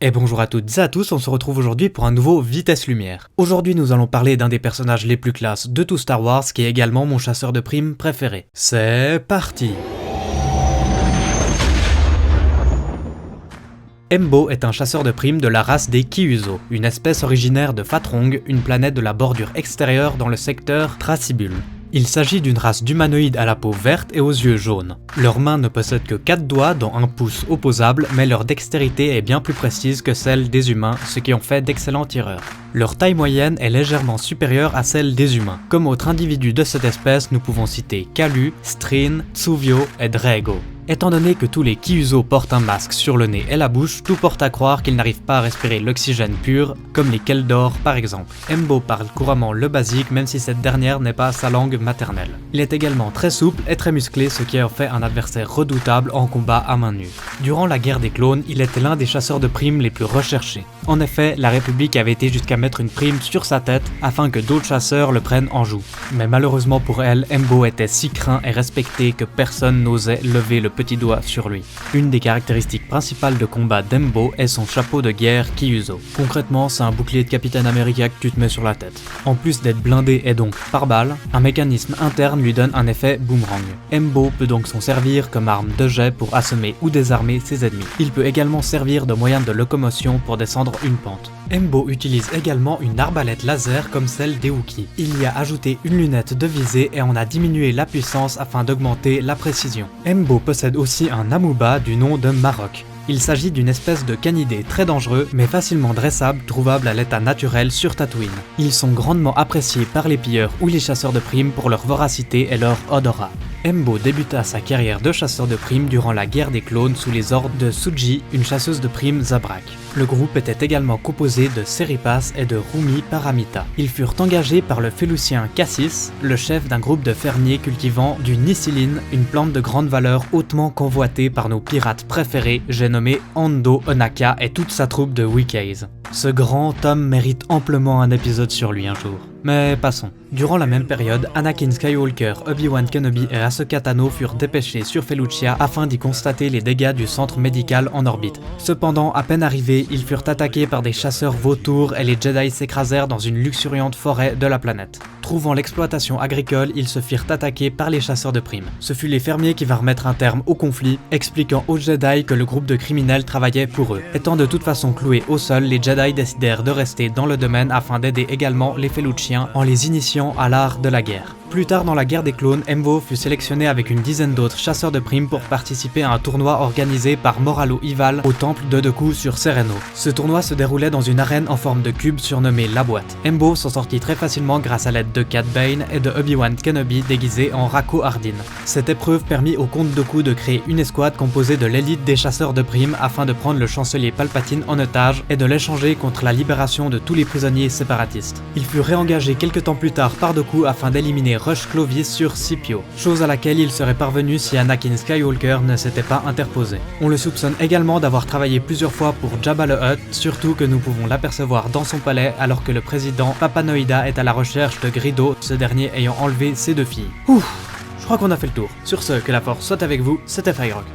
Et bonjour à toutes et à tous, on se retrouve aujourd'hui pour un nouveau Vitesse Lumière. Aujourd'hui nous allons parler d'un des personnages les plus classes de tout Star Wars qui est également mon chasseur de primes préféré. C'est parti! Embo est un chasseur de primes de la race des Kyuzo, une espèce originaire de Fatrong, une planète de la bordure extérieure dans le secteur Tracibule. Il s'agit d'une race d'humanoïdes à la peau verte et aux yeux jaunes. Leurs mains ne possèdent que 4 doigts dont un pouce opposable, mais leur dextérité est bien plus précise que celle des humains, ce qui en fait d'excellents tireurs. Leur taille moyenne est légèrement supérieure à celle des humains. Comme autres individus de cette espèce, nous pouvons citer Kalu, Strin, Tsuvio et Draego. Étant donné que tous les Kyuzo portent un masque sur le nez et la bouche, tout porte à croire qu'ils n'arrivent pas à respirer l'oxygène pur, comme les Keldor par exemple. Embo parle couramment le basique même si cette dernière n'est pas sa langue maternelle. Il est également très souple et très musclé, ce qui en fait un adversaire redoutable en combat à main nue. Durant la guerre des clones, il était l'un des chasseurs de primes les plus recherchés. En effet, la République avait été jusqu'à mettre une prime sur sa tête afin que d'autres chasseurs le prennent en joue. Mais malheureusement pour elle, Embo était si craint et respecté que personne n'osait lever le petit doigt sur lui. Une des caractéristiques principales de combat d'Embo est son chapeau de guerre Kyuzo. Concrètement, c'est un bouclier de Capitaine America que tu te mets sur la tête. En plus d'être blindé et donc par balle, un mécanisme interne lui donne un effet boomerang. Embo peut donc s'en servir comme arme de jet pour assommer ou désarmer ses ennemis. Il peut également servir de moyen de locomotion pour descendre une pente. Embo utilise également une arbalète laser comme celle des Wookiees. Il y a ajouté une lunette de visée et on a diminué la puissance afin d'augmenter la précision. Embo possède aussi un Amuba du nom de Marok. Il s'agit d'une espèce de canidé très dangereux mais facilement dressable, trouvable à l'état naturel sur Tatooine. Ils sont grandement appréciés par les pilleurs ou les chasseurs de primes pour leur voracité et leur odorat. Embo débuta sa carrière de chasseur de primes durant la guerre des clones sous les ordres de Suji, une chasseuse de primes Zabrak. Le groupe était également composé de Seripas et de Rumi Paramita. Ils furent engagés par le Felucien Cassis, le chef d'un groupe de fermiers cultivant du Nisiline, une plante de grande valeur hautement convoitée par nos pirates préférés, j'ai nommé Ando Onaka et toute sa troupe de Wickeys. Ce grand homme mérite amplement un épisode sur lui un jour. Mais passons. Durant la même période, Anakin Skywalker, Obi-Wan Kenobi et Ahsoka Tano furent dépêchés sur Felucia afin d'y constater les dégâts du centre médical en orbite. Cependant, à peine arrivés, ils furent attaqués par des chasseurs vautours et les Jedi s'écrasèrent dans une luxuriante forêt de la planète. Trouvant l'exploitation agricole, ils se firent attaquer par les chasseurs de primes. Ce fut les fermiers qui vinrent mettre un terme au conflit, expliquant aux Jedi que le groupe de criminels travaillait pour eux. Étant de toute façon cloués au sol, les Jedi décidèrent de rester dans le domaine afin d'aider également les Feluciens en les initiant à l'art de la guerre. Plus tard dans la guerre des clones, Embo fut sélectionné avec une dizaine d'autres chasseurs de primes pour participer à un tournoi organisé par Moralo Ival au temple de Deku sur Sereno. Ce tournoi se déroulait dans une arène en forme de cube surnommée La Boîte. Embo s'en sortit très facilement grâce à l'aide de Cad Bane et de Obi-Wan Kenobi déguisé en Rako Ardyn. Cette épreuve permit au comte Deku de créer une escouade composée de l'élite des chasseurs de primes afin de prendre le chancelier Palpatine en otage et de l'échanger contre la libération de tous les prisonniers séparatistes. Il fut réengagé quelques temps plus tard par Deku afin d'éliminer Rush Clovis sur Scipio, chose à laquelle il serait parvenu si Anakin Skywalker ne s'était pas interposé. On le soupçonne également d'avoir travaillé plusieurs fois pour Jabba le Hutt, surtout que nous pouvons l'apercevoir dans son palais alors que le président Papanoïda est à la recherche de Grido, ce dernier ayant enlevé ses 2 filles. Ouf, je crois qu'on a fait le tour. Sur ce, que la force soit avec vous, c'était Firerock.